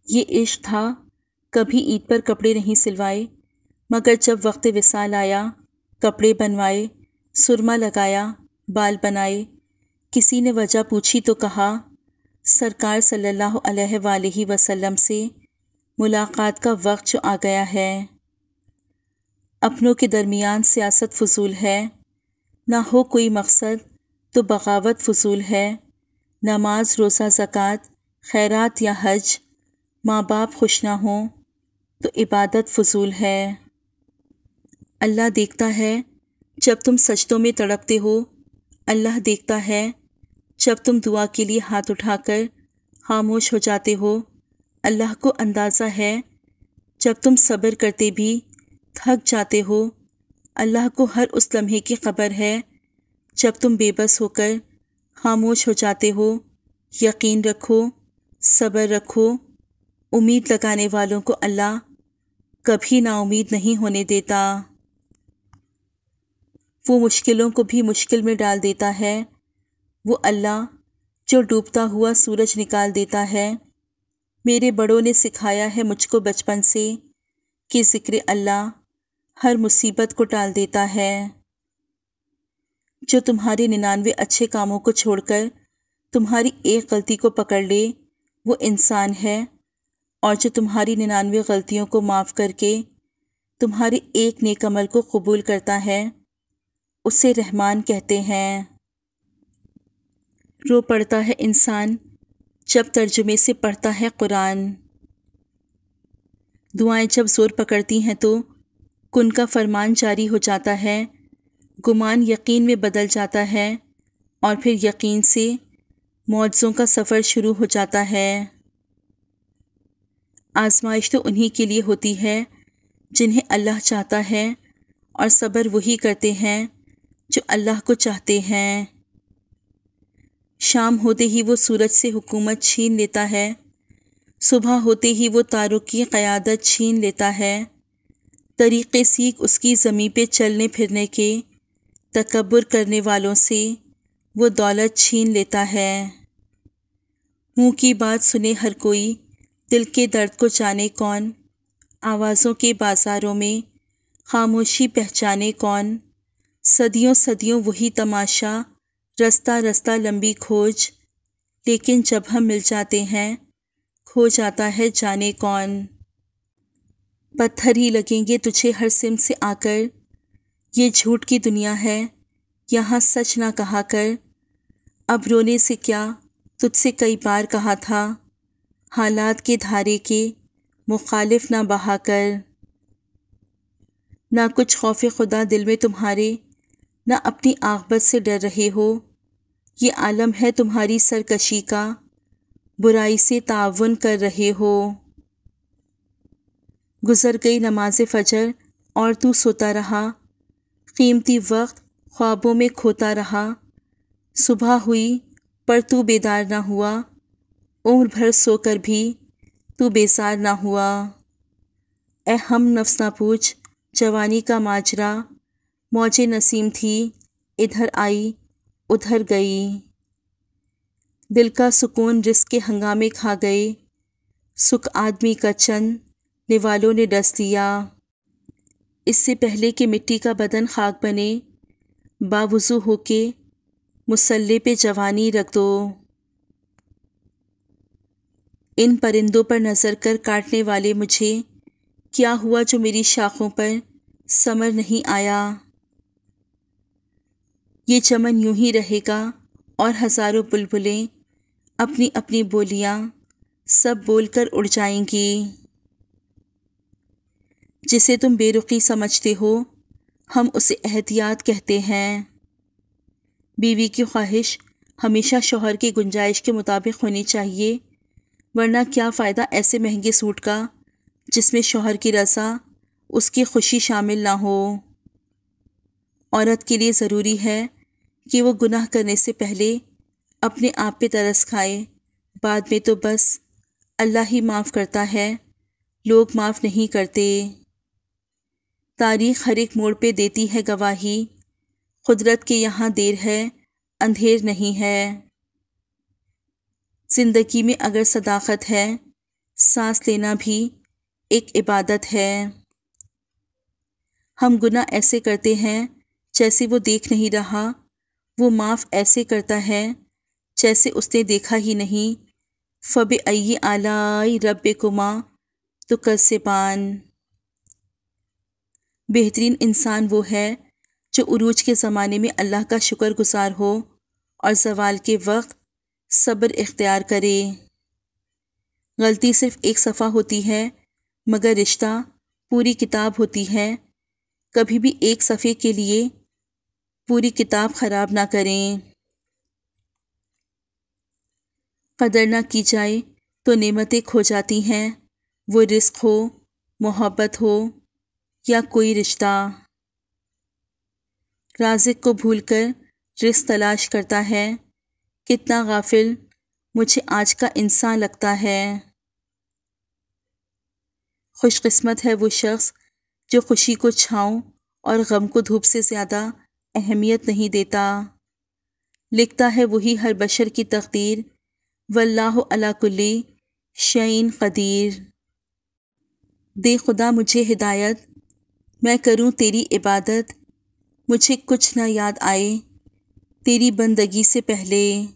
یہ عشق تھا، کبھی عید پر کپڑے نہیں سلوائے، مگر جب وقت وصال آیا کپڑے بنوائے، سرما لگایا، بال بنائے۔ کسی نے وجہ پوچھی تو کہا سرکار صلی اللہ علیہ وآلہ وسلم سے ملاقات کا وقت جو آ گیا ہے۔ اپنوں کے درمیان سیاست فضول ہے، نہ ہو کوئی مقصد تو بغاوت فضول ہے۔ نماز، روزہ، زکوٰۃ، خیرات یا حج، ماں باپ خوش نہ ہوں تو عبادت فضول ہے۔ اللہ دیکھتا ہے جب تم سجدوں میں تڑپتے ہو، اللہ دیکھتا ہے جب تم دعا کے لیے ہاتھ اٹھا کر خاموش ہو جاتے ہو، اللہ کو اندازہ ہے جب تم صبر کرتے بھی تھک جاتے ہو، اللہ کو ہر اس لمحے کی خبر ہے جب تم بے بس ہو کر خاموش ہو جاتے ہو۔ یقین رکھو، صبر رکھو، امید لگانے والوں کو اللہ کبھی نا امید نہیں ہونے دیتا۔ وہ مشکلوں کو بھی مشکل میں ڈال دیتا ہے، وہ اللہ جو ڈوبتا ہوا سورج نکال دیتا ہے۔ میرے بڑوں نے سکھایا ہے مجھ کو بچپن سے کہ ذکر اللہ ہر مصیبت کو ٹال دیتا ہے۔ جو تمہارے 99 اچھے کاموں کو چھوڑ کر تمہاری ایک غلطی کو پکڑ لے وہ انسان ہے، اور جو تمہاری 99 غلطیوں کو معاف کر کے تمہارے ایک نیک عمل کو قبول کرتا ہے اسے رحمان کہتے ہیں۔ رو پڑتا ہے انسان جب ترجمے سے پڑھتا ہے قرآن۔ دعائیں جب زور پکڑتی ہیں تو کن کا فرمان جاری ہو جاتا ہے، گمان یقین میں بدل جاتا ہے، اور پھر یقین سے معجزوں کا سفر شروع ہو جاتا ہے۔ آزمائش تو انہی کے لیے ہوتی ہے جنہیں اللہ چاہتا ہے، اور صبر وہی کرتے ہیں جو اللہ کو چاہتے ہیں۔ شام ہوتے ہی وہ سورج سے حکومت چھین لیتا ہے، صبح ہوتے ہی وہ تاروں کی قیادت چھین لیتا ہے۔ طریقے سیکھ اس کی زمین پہ چلنے پھرنے کے، تکبر کرنے والوں سے وہ دولت چھین لیتا ہے۔ منہ کی بات سنے ہر کوئی، دل کے درد کو جانے کون، آوازوں کے بازاروں میں خاموشی پہچانے کون۔ صدیوں صدیوں وہی تماشا، رستہ رستہ لمبی کھوج، لیکن جب ہم مل جاتے ہیں کھو جاتا ہے جانے کون۔ پتھر ہی لگیں گے تجھے ہر سمت سے آ کر، یہ جھوٹ کی دنیا ہے یہاں سچ نہ کہا کر۔ اب رونے سے کیا تجھ سے کئی بار کہا تھا، حالات کے دھارے کے مخالف نہ بہا کر۔ نہ کچھ خوف خدا دل میں تمہارے، نہ اپنی عاقبت سے ڈر رہے ہو، یہ عالم ہے تمہاری سرکشی کا، برائی سے تعاون کر رہے ہو۔ گزر گئی نماز فجر اور تو سوتا رہا، قیمتی وقت خوابوں میں کھوتا رہا۔ صبح ہوئی پر تو بیدار نہ ہوا، عمر بھر سو کر بھی تو بیزار نہ ہوا۔ اے ہم نفس نہ پوچھ جوانی کا ماجرا، موج نسیم تھی ادھر آئی ادھر گئی۔ دل کا سکون رزق کے ہنگامے کھا گئے، سکھ آدمی کا چند نوالوں نے ڈس دیا۔ اس سے پہلے کہ مٹی کا بدن خاک بنے، باوضو ہو کے مصلے پہ جوانی رکھ دو۔ ان پرندوں پر نظر کر کاٹنے والے مجھے کیا ہوا جو میری شاخوں پر ثمر نہیں آیا۔ یہ چمن یوں ہی رہے گا اور ہزاروں بلبلیں اپنی اپنی بولیاں سب بول کر اڑ جائیں گی۔ جسے تم بے رخی سمجھتے ہو ہم اسے احتیاط کہتے ہیں۔ بیوی کی خواہش ہمیشہ شوہر کی گنجائش کے مطابق ہونی چاہیے، ورنہ کیا فائدہ ایسے مہنگے سوٹ کا جس میں شوہر کی رضا اس کی خوشی شامل نہ ہو۔ عورت کے لیے ضروری ہے کہ وہ گناہ کرنے سے پہلے اپنے آپ پہ ترس کھائے، بعد میں تو بس اللہ ہی معاف کرتا ہے، لوگ معاف نہیں کرتے۔ تاریخ ہر ایک موڑ پہ دیتی ہے گواہی، قدرت کے یہاں دیر ہے اندھیر نہیں ہے۔ زندگی میں اگر صداقت ہے، سانس لینا بھی ایک عبادت ہے۔ ہم گناہ ایسے کرتے ہیں جیسے وہ دیکھ نہیں رہا، وہ معاف ایسے کرتا ہے جیسے اس نے دیکھا ہی نہیں۔ فَبِأَيِّ آلَاءِ رَبِّكُمَا تُكَذِّبَانِ۔ بہترین انسان وہ ہے جو عروج کے زمانے میں اللہ کا شکر گزار ہو اور زوال کے وقت صبر اختیار کرے۔ غلطی صرف ایک صفحہ ہوتی ہے مگر رشتہ پوری کتاب ہوتی ہے۔ کبھی بھی ایک صفحے کے لیے پوری کتاب خراب نہ کریں۔ قدر نہ کی جائے تو نعمتیں کھو جاتی ہیں، وہ رزق ہو، محبت ہو یا کوئی رشتہ۔ رازق کو بھول کر رزق تلاش کرتا ہے، کتنا غافل مجھے آج کا انسان لگتا ہے۔ خوش قسمت ہے وہ شخص جو خوشی کو چھاؤں اور غم کو دھوپ سے زیادہ اہمیت نہیں دیتا۔ لکھتا ہے وہی ہر بشر کی تقدیر، واللہ علی کل شیء قدیر۔ دے خدا مجھے ہدایت، میں کروں تیری عبادت، مجھے کچھ نہ یاد آئے تیری بندگی سے پہلے۔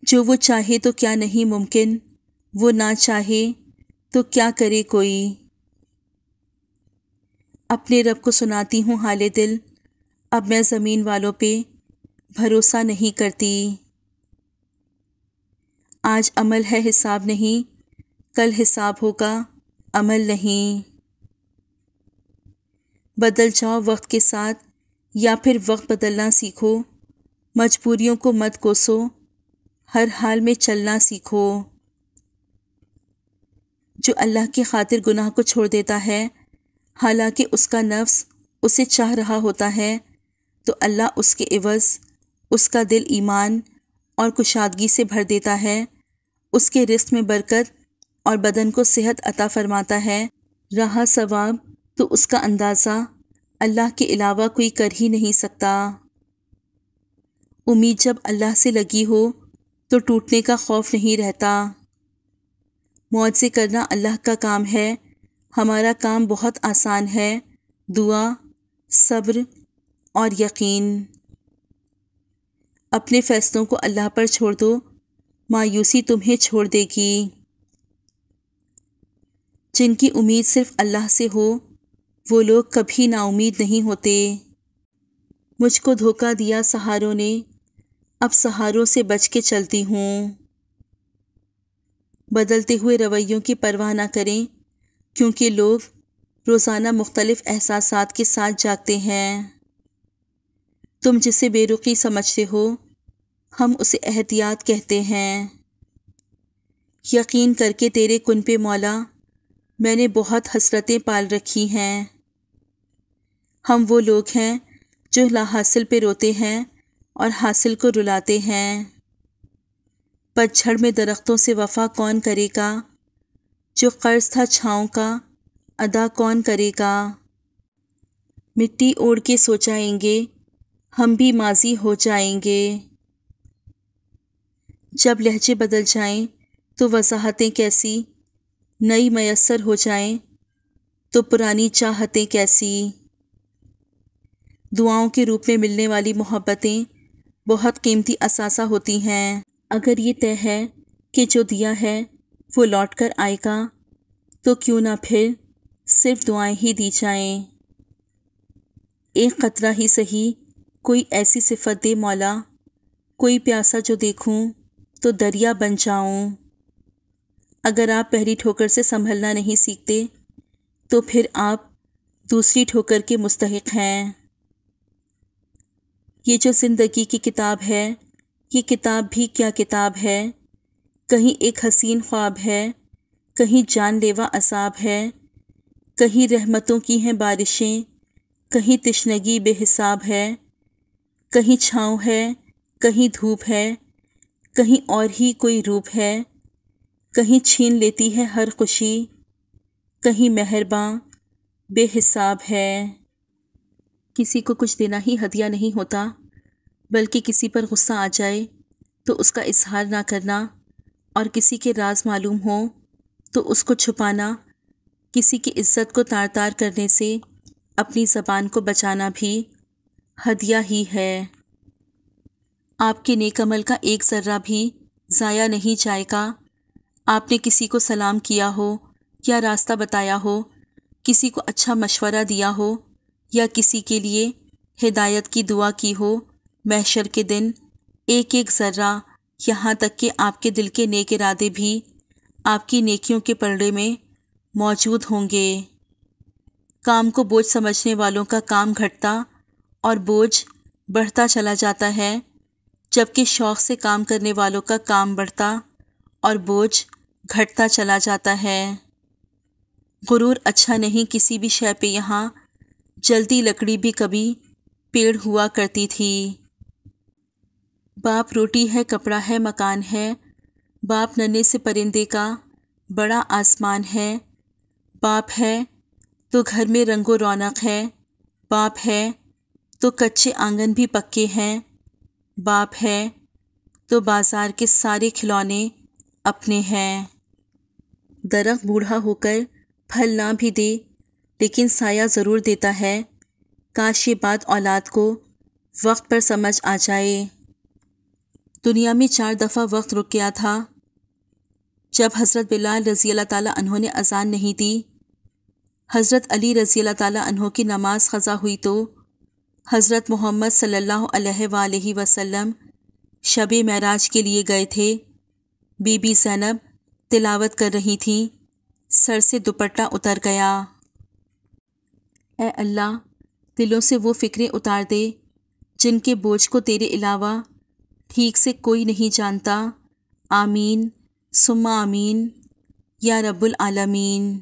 جو وہ چاہے تو کیا نہیں ممکن، وہ نہ چاہے تو کیا کرے کوئی۔ اپنے رب کو سناتی ہوں حال دل، اب میں زمین والوں پہ بھروسہ نہیں کرتی۔ آج عمل ہے حساب نہیں، کل حساب ہوگا عمل نہیں۔ بدل جاؤ وقت کے ساتھ یا پھر وقت بدلنا سیکھو، مجبوریوں کو مت کوسو، ہر حال میں چلنا سیکھو۔ جو اللہ کی خاطر گناہ کو چھوڑ دیتا ہے حالانکہ اس کا نفس اسے چاہ رہا ہوتا ہے، تو اللہ اس کے عوض اس کا دل ایمان اور کشادگی سے بھر دیتا ہے، اس کے رزق میں برکت اور بدن کو صحت عطا فرماتا ہے۔ رہا ثواب تو اس کا اندازہ اللہ کے علاوہ کوئی کر ہی نہیں سکتا۔ امید جب اللہ سے لگی ہو تو ٹوٹنے کا خوف نہیں رہتا۔ معجزے کرنا اللہ کا کام ہے، ہمارا کام بہت آسان ہے، دعا، صبر اور یقین۔ اپنے فیصلوں کو اللہ پر چھوڑ دو، مایوسی تمہیں چھوڑ دے گی۔ جن کی امید صرف اللہ سے ہو وہ لوگ کبھی نا امید نہیں ہوتے۔ مجھ کو دھوکہ دیا سہاروں نے، اب سہاروں سے بچ کے چلتی ہوں۔ بدلتے ہوئے رویوں کی پرواہ نہ کریں، کیونکہ لوگ روزانہ مختلف احساسات کے ساتھ جاگتے ہیں۔ تم جسے بے رخی سمجھتے ہو ہم اسے احتیاط کہتے ہیں۔ یقین کر کے تیرے کن پہ مولا، میں نے بہت حسرتیں پال رکھی ہیں۔ ہم وہ لوگ ہیں جو لا حاصل پہ روتے ہیں اور حاصل کو رلاتے ہیں۔ پتجھڑ میں درختوں سے وفا کون کرے گا، جو قرض تھا چھاؤں کا ادا کون کرے گا۔ مٹی اوڑھ کے سو جائیں گے، ہم بھی ماضی ہو جائیں گے۔ جب لہجے بدل جائیں تو وضاحتیں کیسی، نئی میسر ہو جائیں تو پرانی چاہتیں کیسی۔ دعاؤں کے روپ میں ملنے والی محبتیں بہت قیمتی اثاثہ ہوتی ہیں۔ اگر یہ طے ہے کہ جو دیا ہے وہ لوٹ کر آئے گا تو کیوں نہ پھر صرف دعائیں ہی دی جائیں۔ ایک قطرہ ہی سہی کوئی ایسی صفت دے مولا، کوئی پیاسا جو دیکھوں تو دریا بن جاؤں۔ اگر آپ پہلی ٹھوکر سے سنبھلنا نہیں سیکھتے تو پھر آپ دوسری ٹھوکر کے مستحق ہیں۔ یہ جو زندگی کی کتاب ہے، یہ کتاب بھی کیا کتاب ہے، کہیں ایک حسین خواب ہے، کہیں جان لیوا عذاب ہے، کہیں رحمتوں کی ہیں بارشیں، کہیں تشنگی بے حساب ہے، کہیں چھاؤں ہے، کہیں دھوپ ہے، کہیں اور ہی کوئی روپ ہے، کہیں چھین لیتی ہے ہر خوشی، کہیں مہرباں بے حساب ہے۔ کسی کو کچھ دینا ہی ہدیہ نہیں ہوتا، بلکہ کسی پر غصہ آ جائے تو اس کا اظہار نہ کرنا اور کسی کے راز معلوم ہوں تو اس کو چھپانا، کسی کی عزت کو تار تار کرنے سے اپنی زبان کو بچانا بھی ہدیہ ہی ہے۔ آپ کے نیک عمل کا ایک ذرہ بھی ضائع نہیں جائے گا۔ آپ نے کسی کو سلام کیا ہو یا راستہ بتایا ہو، کسی کو اچھا مشورہ دیا ہو یا کسی کے لیے ہدایت کی دعا کی ہو، محشر کے دن ایک ایک ذرہ، یہاں تک کہ آپ کے دل کے نیک ارادے بھی آپ کی نیکیوں کے پلڑے میں موجود ہوں گے۔ کام کو بوجھ سمجھنے والوں کا کام گھٹتا اور بوجھ بڑھتا چلا جاتا ہے، جبکہ شوق سے کام کرنے والوں کا کام بڑھتا اور بوجھ گھٹتا چلا جاتا ہے۔ غرور اچھا نہیں کسی بھی شے پہ۔ یہاں جلدی لکڑی بھی کبھی پیڑ ہوا کرتی تھی۔ باپ روٹی ہے، کپڑا ہے، مکان ہے، باپ ننھے سے پرندے کا بڑا آسمان ہے، باپ ہے تو گھر میں رنگ و رونق ہے، باپ ہے تو کچے آنگن بھی پکے ہیں، باپ ہے تو بازار کے سارے کھلونے اپنے ہیں۔ درخت بوڑھا ہو کر پھل نہ بھی دے لیکن سایہ ضرور دیتا ہے، کاش یہ بات اولاد کو وقت پر سمجھ آ جائے۔ دنیا میں 4 دفعہ وقت رک گیا تھا۔ جب حضرت بلال رضی اللہ تعالیٰ عنہ نے اذان نہیں دی، حضرت علی رضی اللہ تعالیٰ عنہ کی نماز قضا ہوئی تو حضرت محمد صلی اللہ علیہ وآلہ وسلم شب معراج کے لیے گئے تھے۔ بی بی زینب تلاوت کر رہی تھیں، سر سے دوپٹہ اتر گیا۔ اے اللہ، دلوں سے وہ فکریں اتار دے جن کے بوجھ کو تیرے علاوہ ٹھیک سے کوئی نہیں جانتا۔ آمین ثم آمین یا رب العالمین۔